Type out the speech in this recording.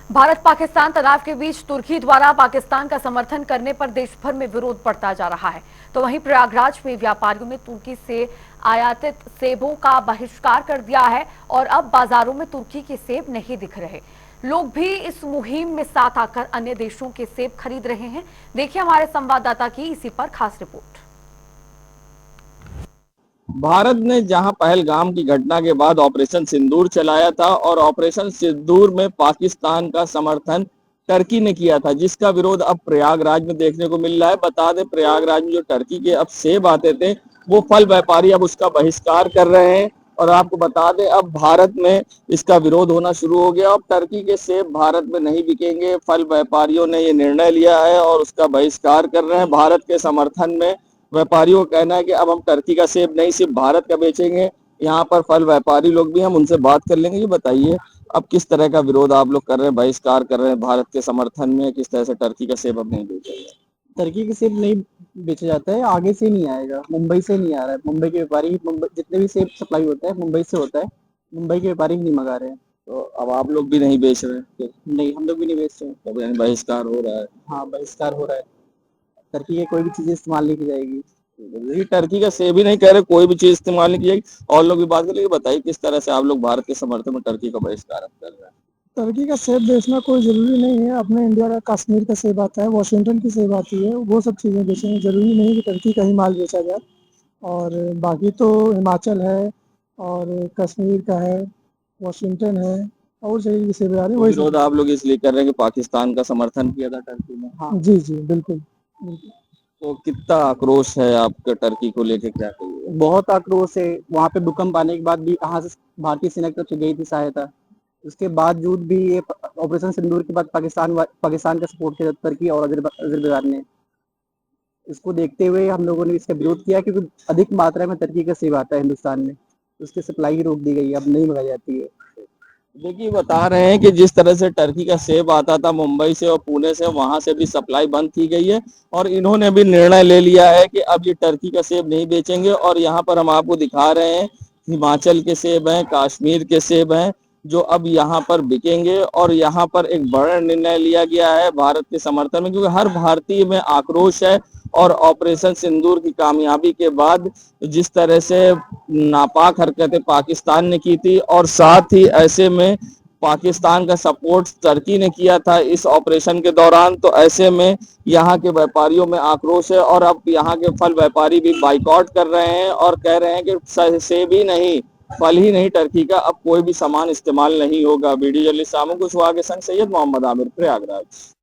भारत पाकिस्तान तनाव के बीच तुर्की द्वारा पाकिस्तान का समर्थन करने पर देश भर में विरोध बढ़ता जा रहा है। तो वहीं प्रयागराज में व्यापारियों ने तुर्की से आयातित सेबों का बहिष्कार कर दिया है और अब बाजारों में तुर्की के सेब नहीं दिख रहे। लोग भी इस मुहिम में साथ आकर अन्य देशों के सेब खरीद रहे हैं। देखिए हमारे संवाददाता की इसी पर खास रिपोर्ट। भारत ने जहां पहलगाम की घटना के बाद ऑपरेशन सिंदूर चलाया था और ऑपरेशन सिंदूर में पाकिस्तान का समर्थन टर्की ने किया था, जिसका विरोध अब प्रयागराज में देखने को मिल रहा है। बता दें, प्रयागराज में जो टर्की के अब सेब आते थे, वो फल व्यापारी अब उसका बहिष्कार कर रहे हैं। और आपको बता दें, अब भारत में इसका विरोध होना शुरू हो गया। अब टर्की के सेब भारत में नहीं बिकेंगे। फल व्यापारियों ने ये निर्णय लिया है और उसका बहिष्कार कर रहे हैं। भारत के समर्थन में व्यापारियों का कहना है कि अब हम टर्की का सेब नहीं, सिर्फ भारत का बेचेंगे। यहाँ पर फल व्यापारी लोग भी, हम उनसे बात कर लेंगे। ये बताइए, अब किस तरह का विरोध आप लोग कर रहे हैं, बहिष्कार कर रहे हैं भारत के समर्थन में? किस तरह से टर्की का सेब अब नहीं बेचेंगे? टर्की के सेब नहीं बेचा जाता है, आगे से नहीं आएगा, मुंबई से नहीं आ रहा है। मुंबई के व्यापारी, मुंबई जितने भी सेब सप्लाई होता है मुंबई से होता है, मुंबई के व्यापारी नहीं मंगा रहे हैं। तो अब आप लोग भी नहीं बेच रहे हैं? नहीं, हम लोग भी नहीं बेच रहे हैं। तो यानी बहिष्कार हो रहा है। हाँ, बहिष्कार हो रहा है। टर्की की कोई भी चीजें इस्तेमाल नहीं की जाएगी। ये टर्की का सेब ही नहीं कह रहे, कोई भी चीज इस्तेमाल नहीं की जाएगी। और लोग भी बात कर लेंगे। बताइए, किस तरह से आप लोग भारत के समर्थन में टर्की का बहिष्कार कर रहे हैं? टर्की का सेब बेचना कोई जरूरी नहीं है। अपने इंडिया का कश्मीर का सेब आता है, वॉशिंगटन की सेब आती है, वो सब चीजें बेचेंगे। जरूरी नहीं कि टर्की का ही माल बेचा जाए। और बाकी तो हिमाचल है और कश्मीर का है, वॉशिंगटन है और जगह की सेब आ रही है, तो वही विरोध सब। आप लोग इसलिए कर रहे हैं कि पाकिस्तान का समर्थन किया था टर्की ने? हाँ जी जी, बिल्कुल बिल्कुल। तो कितना आक्रोश है आपका टर्की को लेके, क्या कहिए? बहुत आक्रोश है। वहाँ पे भूकंप आने के बाद भी यहाँ से भारतीय सेना की तरफ से गई थी सहायता। उसके बावजूद भी ये ऑपरेशन सिंदूर के बाद पाकिस्तान का सपोर्ट किया तुर्की और अजरबैजान ने। इसको देखते हुए हम लोगों ने इसका विरोध किया, क्योंकि अधिक मात्रा में टर्की का सेब आता है हिंदुस्तान में। उसकी सप्लाई रोक दी गई, अब नहीं मंगाई जाती है। देखिए, बता रहे हैं कि जिस तरह से टर्की का सेब आता था मुंबई से और पुणे से, वहां से भी सप्लाई बंद की गई है। और इन्होंने भी निर्णय ले लिया है कि अब ये टर्की का सेब नहीं बेचेंगे। और यहाँ पर हम आपको दिखा रहे हैं, हिमाचल के सेब हैं, कश्मीर के सेब हैं, जो अब यहाँ पर बिकेंगे। और यहाँ पर एक बड़ा निर्णय लिया गया है भारत के समर्थन में, क्योंकि हर भारतीय में आक्रोश है। और ऑपरेशन सिंदूर की कामयाबी के बाद जिस तरह से नापाक हरकतें पाकिस्तान ने की थी, और साथ ही ऐसे में पाकिस्तान का सपोर्ट टर्की ने किया था इस ऑपरेशन के दौरान, तो ऐसे में यहाँ के व्यापारियों में आक्रोश है। और अब यहाँ के फल व्यापारी भी बाइकआउट कर रहे हैं और कह रहे हैं कि सेब ही नहीं, फल ही नहीं, टर्की का अब कोई भी सामान इस्तेमाल नहीं होगा। वीडियो जर्नलिस्ट सामू कुशवाहा के संग सैयद मोहम्मद आमिर, प्रयागराज।